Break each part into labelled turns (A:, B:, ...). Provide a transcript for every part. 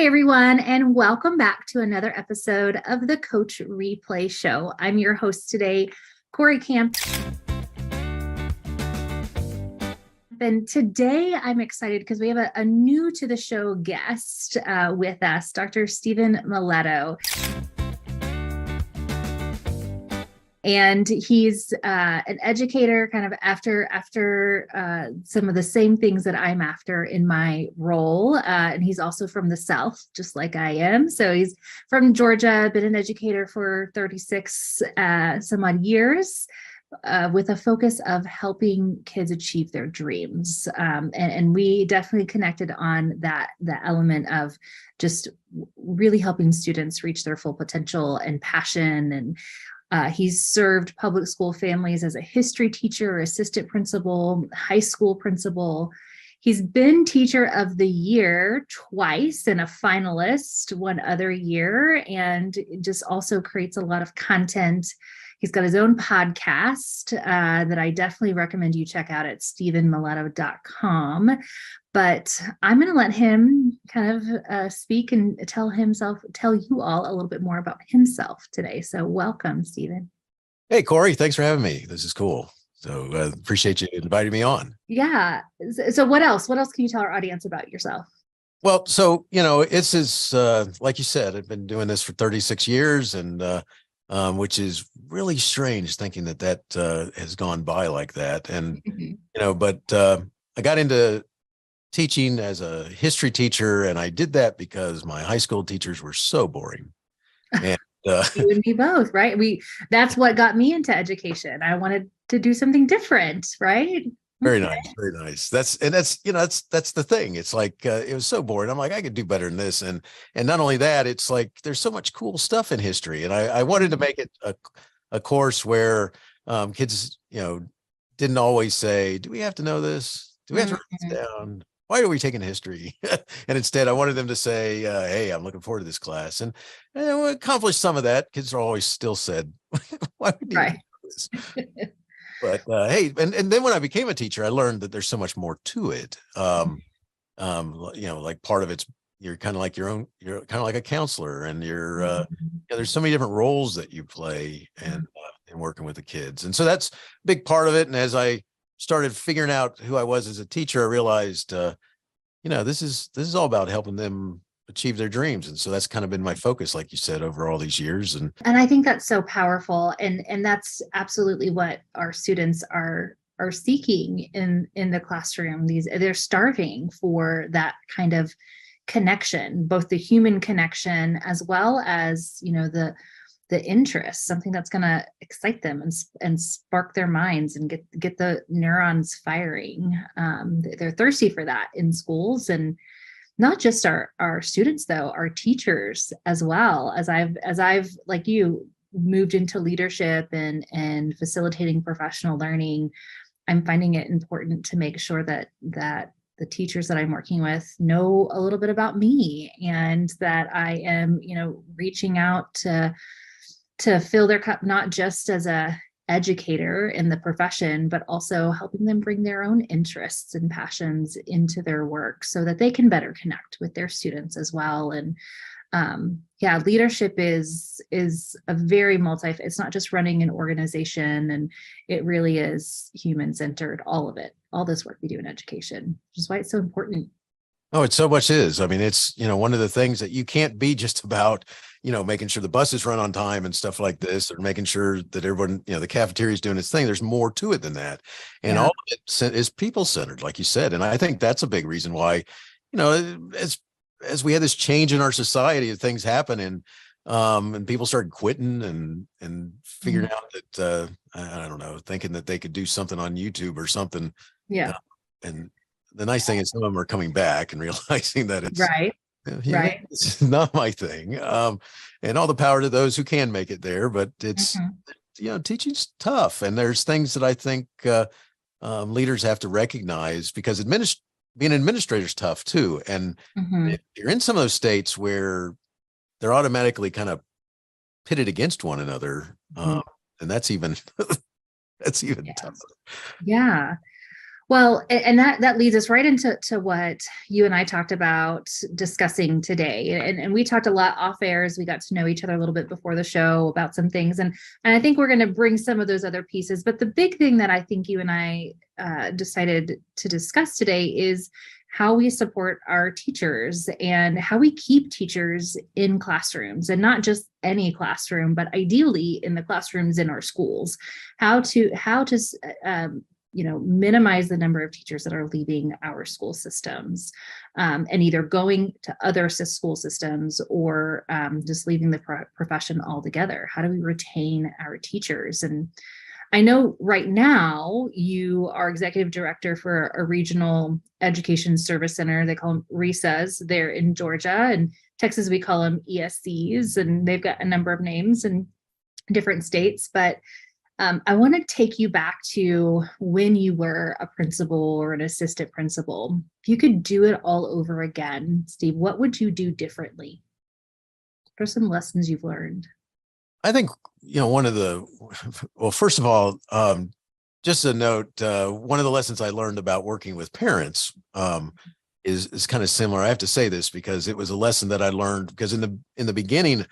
A: everyone, and welcome back to another episode of the Coach Replay Show. I'm your host today, Corey Camp. And today I'm excited because we have a new to the show guest with us, Dr. Sibme Miletto. And he's an educator kind of after some of the same things that I'm after in my role. And he's also from the South, just like I am. So he's from Georgia, been an educator for 36 some odd years, with a focus of helping kids achieve their dreams. And we definitely connected on the element of just really helping students reach their full potential and passion. And he's served public school families as a history teacher, assistant principal, high school principal. He's been Teacher of the Year twice and a finalist one other year, and just also creates a lot of content. He's got his own podcast that I definitely recommend you check out at StephenMiletto.com. But I'm going to let him kind of speak and tell you all a little bit more about himself today. So welcome, Sibme.
B: Hey, Corey, thanks for having me. This is cool. So appreciate you inviting me on.
A: Yeah. So what else? What else can you tell our audience about yourself?
B: Well, so, it's like you said, I've been doing this for 36 years and which is really strange thinking that has gone by like that. And, but I got into teaching as a history teacher, and I did that because my high school teachers were so boring. And
A: you and me both, right? That's what got me into education. I wanted to do something different, right?
B: Very nice, very nice. That's the thing. It's like it was so boring. I'm like, I could do better than this. And not only that, it's like there's so much cool stuff in history. And I wanted to make it a course where kids, didn't always say, do we have to know this? Do we have to write this down? Why are we taking history? And instead, I wanted them to say, hey, I'm looking forward to this class. And we accomplished some of that. Kids are always still said, why would you do this? But hey, and then when I became a teacher, I learned that there's so much more to it. Like part of it's, you're kind of like you're kind of like a counselor, and there's so many different roles that you play and in working with the kids. And so that's a big part of it. And as I started figuring out who I was as a teacher, I realized, this is all about helping them achieve their dreams. And so that's kind of been my focus, like you said, over all these years. And
A: I think that's so powerful. And that's absolutely what our students are seeking in the classroom. They're starving for that kind of connection, both the human connection as well as, the interest, something that's going to excite them and spark their minds and get the neurons firing. They're thirsty for that in schools, and not just our students, though, our teachers as well. As I've like you moved into leadership and facilitating professional learning, I'm finding it important to make sure that the teachers that I'm working with know a little bit about me, and that I am, reaching out to fill their cup, not just as a educator in the profession, but also helping them bring their own interests and passions into their work so that they can better connect with their students as well. And leadership is a very it's not just running an organization, and it really is human-centered, all of it, all this work we do in education, which is why it's so important.
B: Oh, it so much is. I mean, it's, one of the things that you can't be just about, making sure the buses run on time and stuff like this, or making sure that everyone, the cafeteria is doing its thing. There's more to it than that. And all of it is people-centered, like you said. And I think that's a big reason why, as we had this change in our society, things happen and people started quitting and figuring out that, I don't know, thinking that they could do something on YouTube or something.
A: Yeah.
B: And the nice thing is some of them are coming back and realizing that it's
A: right.
B: It's not my thing. And all the power to those who can make it there, but it's, teaching's tough. And there's things that I think leaders have to recognize, because being an administrator is tough too. And if you're in some of those states where they're automatically kind of pitted against one another, and that's even tougher.
A: Yeah. Well, and that leads us right into what you and I talked about discussing today. And we talked a lot off air as we got to know each other a little bit before the show about some things. And I think we're going to bring some of those other pieces. But the big thing that I think you and I decided to discuss today is how we support our teachers and how we keep teachers in classrooms, and not just any classroom, but ideally in the classrooms in our schools. How to minimize the number of teachers that are leaving our school systems, and either going to other school systems or just leaving the profession altogether. How do we retain our teachers? And I know right now you are executive director for a regional education service center. They call them RESAs. They're in Georgia, and Texas we call them ESCs, and they've got a number of names in different states. But I want to take you back to when you were a principal or an assistant principal. If you could do it all over again, Steve, what would you do differently? What are some lessons you've learned?
B: I think, well, first of all, just a note, one of the lessons I learned about working with parents is kind of similar. I have to say this because it was a lesson that I learned because in the beginning,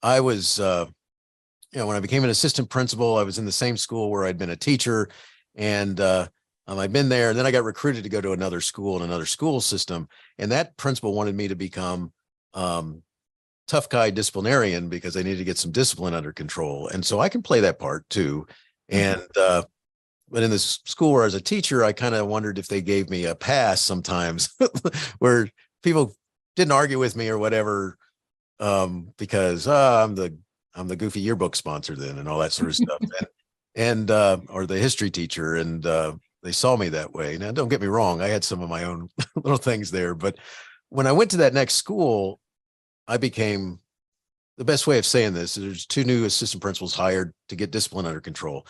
B: I was, when I became an assistant principal, I was in the same school where I'd been a teacher, and I'd been there, and then I got recruited to go to another school in another school system. And that principal wanted me to become tough guy disciplinarian because they needed to get some discipline under control. And so I can play that part too. And, but in this school where I was a teacher, I kind of wondered if they gave me a pass sometimes where people didn't argue with me or whatever, because I'm the goofy yearbook sponsor then and all that sort of stuff. And or the history teacher. And they saw me that way. Now, don't get me wrong. I had some of my own little things there, but when I went to that next school, I became, the best way of saying this, there's 2 new assistant principals hired to get discipline under control.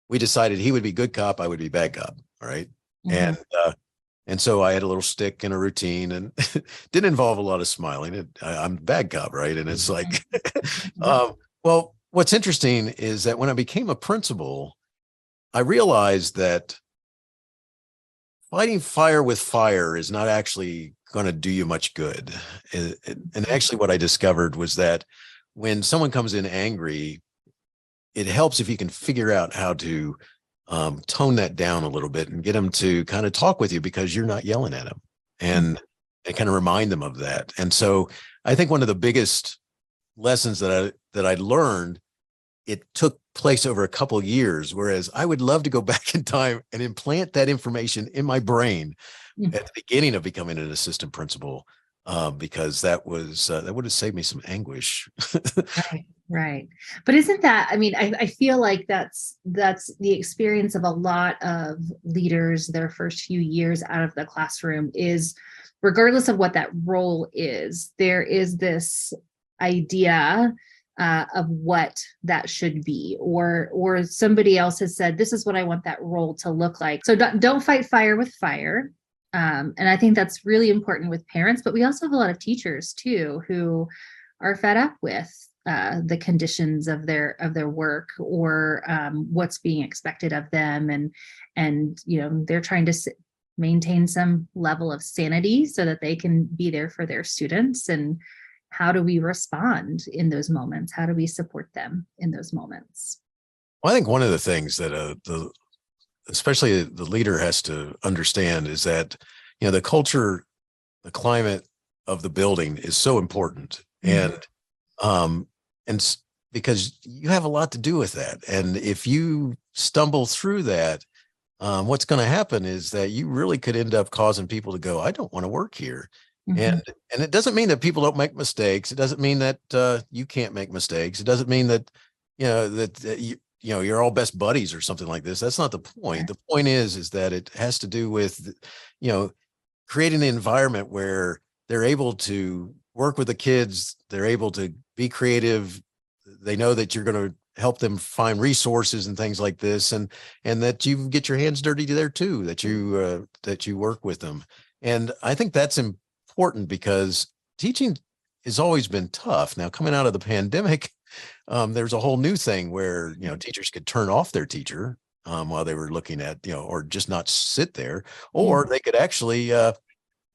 B: We decided he would be good cop, I would be bad cop. All right. Mm-hmm. And so I had a little stick and a routine, and didn't involve a lot of smiling. I'm bad cop, right? And it's like, well, what's interesting is that when I became a principal, I realized that fighting fire with fire is not actually going to do you much good. And actually what I discovered was that when someone comes in angry, it helps if you can figure out how to tone that down a little bit and get them to kind of talk with you because you're not yelling at them, and kind of remind them of that. And so I think one of the biggest lessons that I learned, it took place over a couple of years, whereas I would love to go back in time and implant that information in my brain at the beginning of becoming an assistant principal, because that would have saved me some anguish.
A: Right. But isn't that, I mean, I feel like that's the experience of a lot of leaders, their first few years out of the classroom is, regardless of what that role is, there is this idea of what that should be, or somebody else has said, this is what I want that role to look like. So don't fight fire with fire. And I think that's really important with parents, but we also have a lot of teachers too, who are fed up with the conditions of their work, or what's being expected of them. And they're trying to maintain some level of sanity so that they can be there for their students. And how do we respond in those moments? How do we support them in those moments?
B: Well, I think one of the things that especially the leader has to understand is that, the culture, the climate of the building is so important. Mm-hmm. And because you have a lot to do with that. And if you stumble through that, what's going to happen is that you really could end up causing people to go, I don't want to work here. Mm-hmm. And it doesn't mean that people don't make mistakes. It doesn't mean that you can't make mistakes. It doesn't mean that, you're all best buddies or something like this. That's not the point. The point is that it has to do with, creating an environment where they're able to work with the kids. They're able to be creative. They know that you're going to help them find resources and things like this, and that you get your hands dirty there too, that you work with them. And I think that's important because teaching has always been tough. Now, coming out of the pandemic, there's a whole new thing where, teachers could turn off their teacher while they were looking at, or just not sit there, or they could actually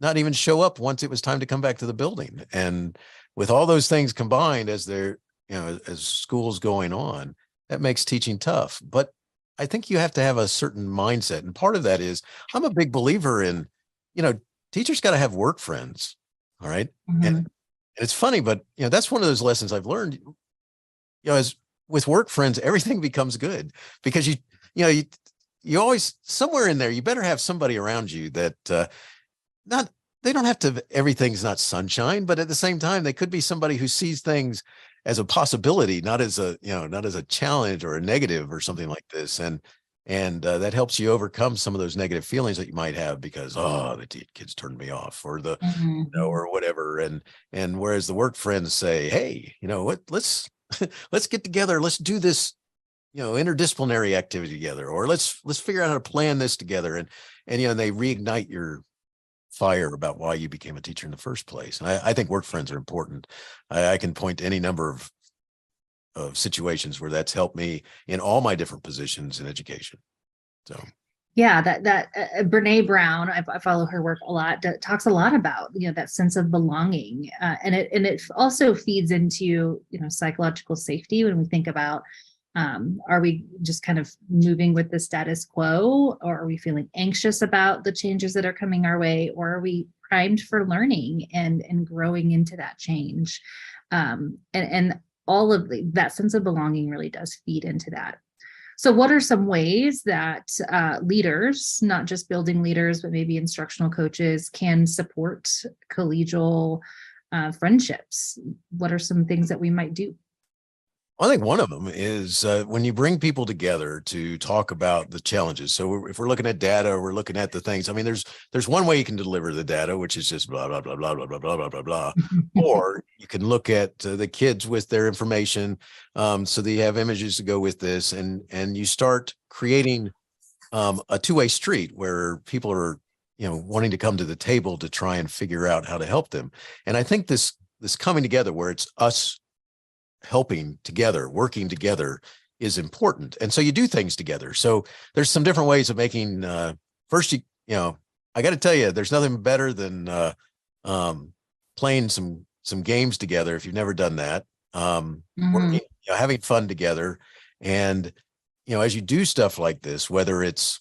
B: not even show up once it was time to come back to the building. And with all those things combined, as they're, as school's going on, that makes teaching tough. But I think you have to have a certain mindset. And part of that is, I'm a big believer in, teachers got to have work friends. All right. And it's funny, but that's one of those lessons I've learned, as with work friends, everything becomes good, because you always, somewhere in there, you better have somebody around you that, they don't have to, everything's not sunshine, but at the same time, they could be somebody who sees things as a possibility, not as a challenge or a negative or something like this. And that helps you overcome some of those negative feelings that you might have because, the kids turned me off, or or whatever. And whereas the work friends say, hey, what, let's get together. Let's do this, interdisciplinary activity together, or let's figure out how to plan this together. And they reignite your fire about why you became a teacher in the first place. And I think work friends are important. I can point to any number of situations where that's helped me in all my different positions in education. So
A: yeah, that Brene Brown, I follow her work a lot, talks a lot about that sense of belonging, and it also feeds into psychological safety when we think about, are we just kind of moving with the status quo, or are we feeling anxious about the changes that are coming our way, or are we primed for learning and growing into that change? And all of that sense of belonging really does feed into that. So what are some ways that leaders, not just building leaders, but maybe instructional coaches, can support collegial friendships? What are some things that we might do?
B: I think one of them is when you bring people together to talk about the challenges. So if we're looking at data, we're looking at the things. I mean, there's one way you can deliver the data, which is just blah, blah, blah, blah, blah, blah, blah, blah, blah, blah. Or you can look at the kids with their information, so that you have images to go with this, and you start creating a two-way street where people are, wanting to come to the table to try and figure out how to help them. And I think this coming together where it's us helping together, working together, is important. And so you do things together. So there's some different ways of making, first, I got to tell you, there's nothing better than playing some games together. If you've never done that, working, having fun together. And, as you do stuff like this, whether it's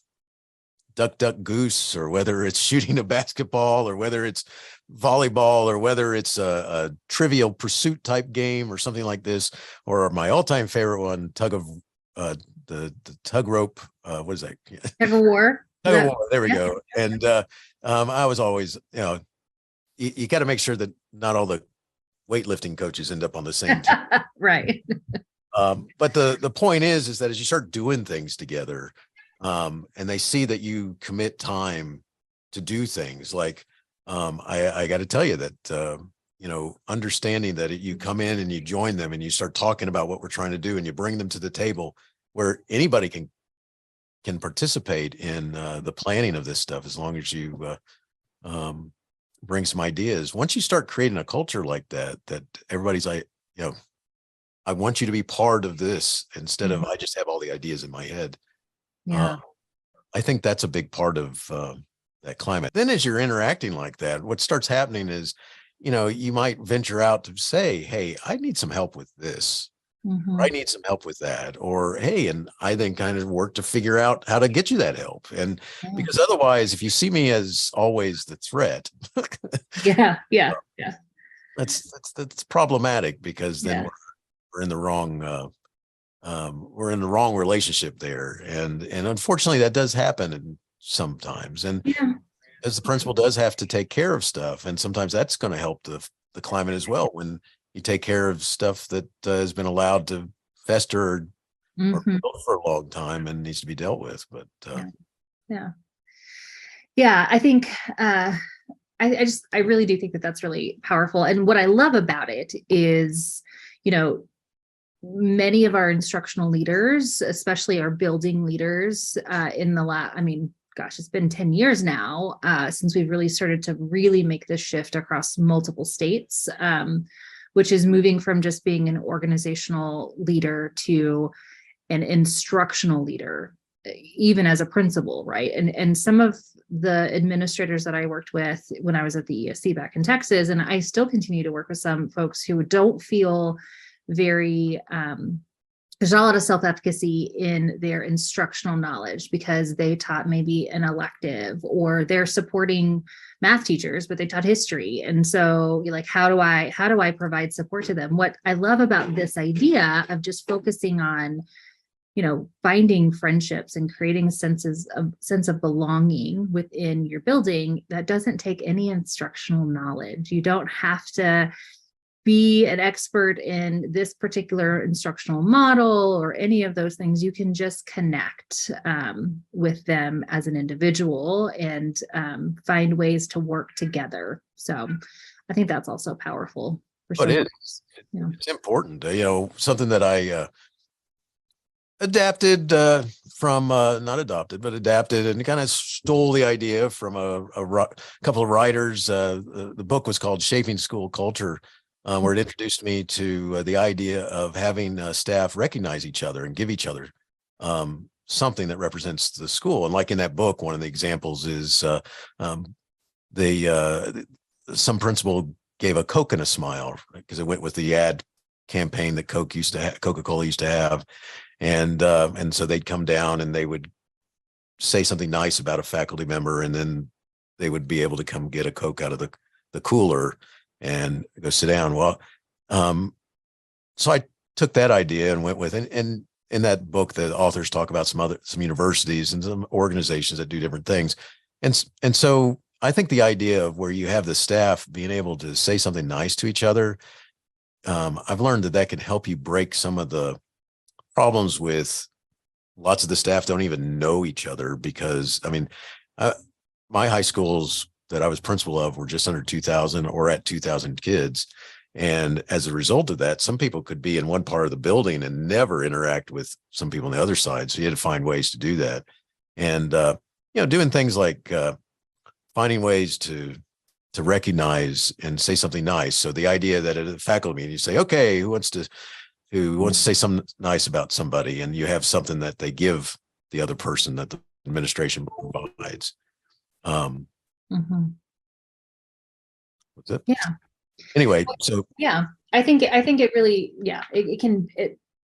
B: duck, duck, goose, or whether it's shooting a basketball, or whether it's volleyball, or whether it's a trivial pursuit type game or something like this, or my all-time favorite one, the tug rope, what is that?
A: Tug of war.
B: Tug of war, there we go. And I was always, you got to make sure that not all the weightlifting coaches end up on the same team.
A: Right.
B: But the point is that as you start doing things together, and they see that you commit time to do things like, I got to tell you that, understanding that you come in and you join them and you start talking about what we're trying to do, and you bring them to the table where anybody can participate in the planning of this stuff, as long as you bring some ideas. Once you start creating a culture like that everybody's like, I want you to be part of this, instead of I just have all the ideas in my head.
A: Yeah.
B: I think that's a big part of that climate. Then as you're interacting like that, what starts happening is, you might venture out to say, hey, I need some help with this. Or I need some help with that. Or, hey, and I then kind of work to figure out how to get you that help. And because otherwise, if you see me as always the threat,
A: yeah.
B: that's problematic, because then we're in the wrong we're in the wrong relationship there. And unfortunately that does happen sometimes. And as the principal does have to take care of stuff, and sometimes that's going to help the climate as well, when you take care of stuff that has been allowed to fester or build for a long time and needs to be dealt with. But
A: I think I really do think that that's really powerful. And what I love about it is, many of our instructional leaders, especially our building leaders, in the it's been 10 years now since we've really started to really make this shift across multiple states, which is moving from just being an organizational leader to an instructional leader. even as a principal, right? And some of the administrators that I worked with when I was at the ESC back in Texas, and I still continue to work with some folks who don't feel very, there's not a lot of self-efficacy in their instructional knowledge because they taught maybe an elective, or they're supporting math teachers, but they taught history. And so you're like, how do I provide support to them? What I love about this idea of just focusing on, finding friendships and creating sense of belonging within your building, that doesn't take any instructional knowledge. You don't have to be an expert in this particular instructional model or any of those things. You can just connect with them as an individual and find ways to work together. So I think that's also powerful for some folks.
B: It's important. Something that I adapted from not adopted, but adapted, and kind of stole the idea from a couple of writers. The book was called Shaping School Culture, where it introduced me to the idea of having staff recognize each other and give each other something that represents the school. And like in that book, one of the examples is some principal gave a Coke and a smile, because it went with the ad campaign that Coca-Cola used to have. And so they'd come down and they would say something nice about a faculty member, and then they would be able to come get a Coke out of the cooler and go sit down. Well, so I took that idea and went with it. And in that book, the authors talk about some universities and some organizations that do different things. And so I think the idea of where you have the staff being able to say something nice to each other, I've learned that can help you break some of the problems with lots of the staff don't even know each other, because my high schools that I was principal of were just under 2,000 or at 2,000 kids. And as a result of that, some people could be in one part of the building and never interact with some people on the other side. So you had to find ways to do that. And, doing things like finding ways to recognize and say something nice. So the idea that at a faculty meeting, you say, okay, who wants to say something nice about somebody, and you have something that they give the other person that the administration provides. What's it?
A: Yeah.
B: Anyway, so
A: yeah, I think it really,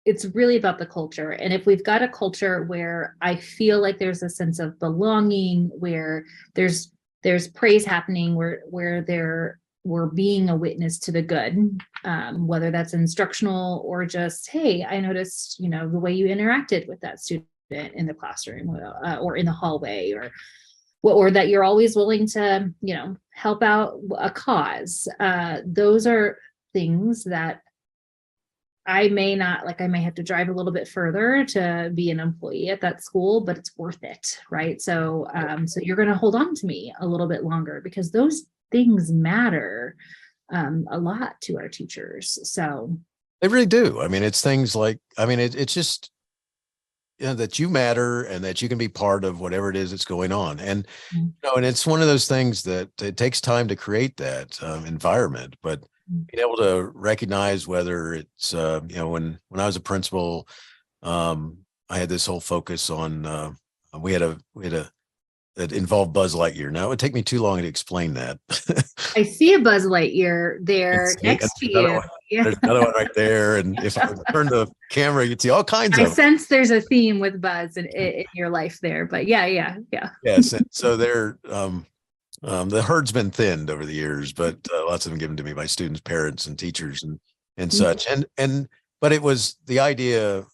A: it's really about the culture. And if we've got a culture where I feel like there's a sense of belonging, where there's praise happening, where we're being a witness to the good, whether that's instructional or just, hey, I noticed, the way you interacted with that student in the classroom or in the hallway, or that you're always willing to, help out a cause. Those are things that I may have to drive a little bit further to be an employee at that school, but it's worth it, right? So, so you're going to hold on to me a little bit longer, because those things matter a lot to our teachers. So
B: they really do. It's things like, it's just, that you matter and that you can be part of whatever it is that's going on. And, and it's one of those things that it takes time to create that environment, but being able to recognize whether it's, when I was a principal, I had this whole focus on, we had a that involved Buzz Lightyear. Now it would take me too long to explain that.
A: I see a Buzz Lightyear there next to you.
B: There's another one right there. And if I turn the camera, you'd see all kinds of.
A: I sense there's a theme with Buzz in your life there, but yeah.
B: Yes. And so the herd's been thinned over the years, but lots of them given to me by students, parents, and teachers and such. But it was the idea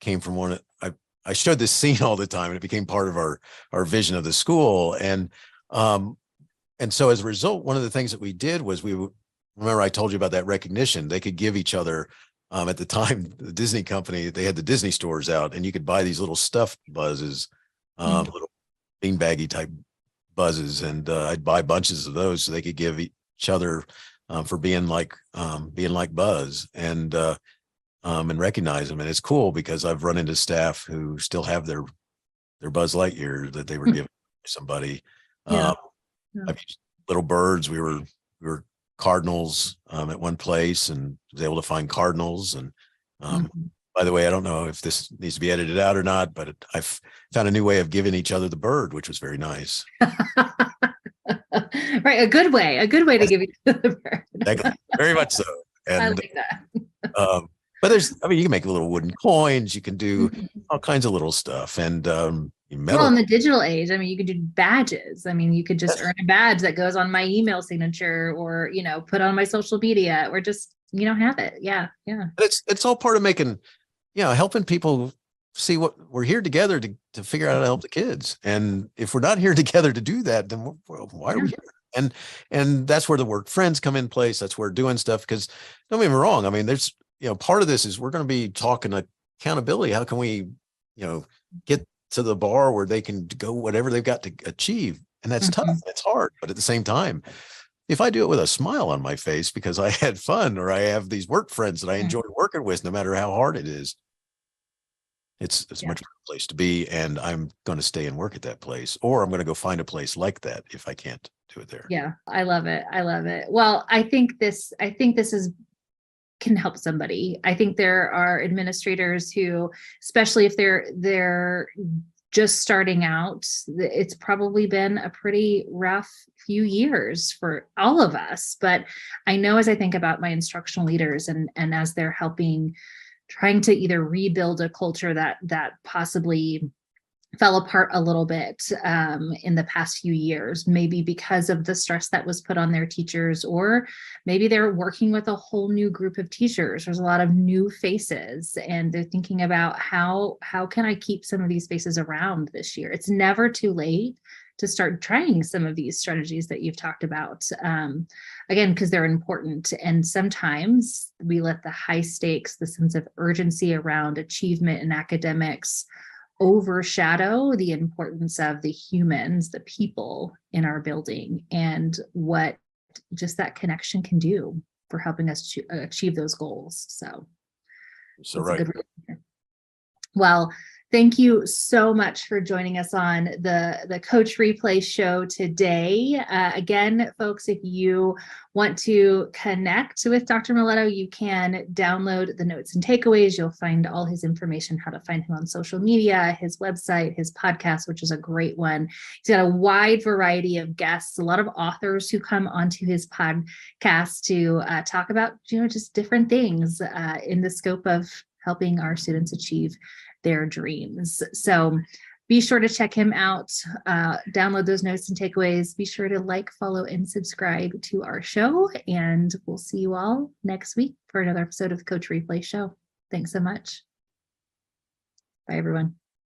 B: came from one. I showed this scene all the time, and it became part of our vision of the school. And so as a result, one of the things that we did was remember I told you about that recognition. They could give each other, at the time, the Disney company, they had the Disney stores out, and you could buy these little stuffed buzzes, little beanbaggy type buzzes. And I'd buy bunches of those so they could give each other for being like Buzz and recognize them. And it's cool because I've run into staff who still have their Buzz Lightyear that they were given to somebody. Little birds. We were cardinals at one place, and was able to find cardinals, and By the way, I don't know if this needs to be edited out or not, but I've found a new way of giving each other the bird, which was very nice.
A: Right, a good way to give you the bird.
B: Exactly. Very much so.
A: I
B: And
A: like that.
B: but you can make little wooden coins, you can do
A: Mhm.
B: all kinds of little stuff, and
A: Well,
B: metal.
A: in the digital age, I mean, you could do badges. I mean, you could just earn a badge that goes on my email signature, or put on my social media, or just have it. Yeah, yeah.
B: It's all part of making, helping people see what we're here together to figure out how to help the kids. And if we're not here together to do that, then why are we
A: Yeah.
B: here? And that's where the word friends come in place. That's where doing stuff, because don't get me wrong. I mean, there's, part of this is we're going to be talking accountability. How can we, get to the bar where they can go whatever they've got to achieve? And that's tough.
A: Mhm.
B: It's hard. But at the same time, if I do it with a smile on my face because I had fun, or I have these work friends that I
A: Yeah.
B: enjoy working with, no matter how hard it is, it's a
A: Yeah.
B: much better place to be. And I'm going to stay and work at that place, or I'm going to go find a place like that if I can't do it there.
A: Yeah, I love it. I love it. Well, I think this is can help somebody. I think there are administrators who, especially if they're just starting out, it's probably been a pretty rough few years for all of us. But I know, as I think about my instructional leaders, and as they're trying to either rebuild a culture that possibly fell apart a little bit in the past few years, maybe because of the stress that was put on their teachers, or maybe they're working with a whole new group of teachers. There's a lot of new faces, and they're thinking about how can I keep some of these faces around this year. It's never too late to start trying some of these strategies that you've talked about, again, because they're important. And sometimes we let the high stakes, the sense of urgency around achievement in academics, overshadow the importance of the humans, the people in our building, and what just that connection can do for helping us achieve those goals. So
B: So
A: it's a
B: right.
A: good reminder. Well, thank you so much for joining us on the Coach Replay show today. Again, folks, if you want to connect with Dr. Miletto, you can download the notes and takeaways. You'll find all his information, how to find him on social media, his website, his podcast, which is a great one. He's got a wide variety of guests, a lot of authors who come onto his podcast to talk about, just different things in the scope of helping our students achieve their dreams. So be sure to check him out, download those notes and takeaways. Be sure to like, follow, and subscribe to our show. And we'll see you all next week for another episode of Coach Replay Show. Thanks so much. Bye, everyone.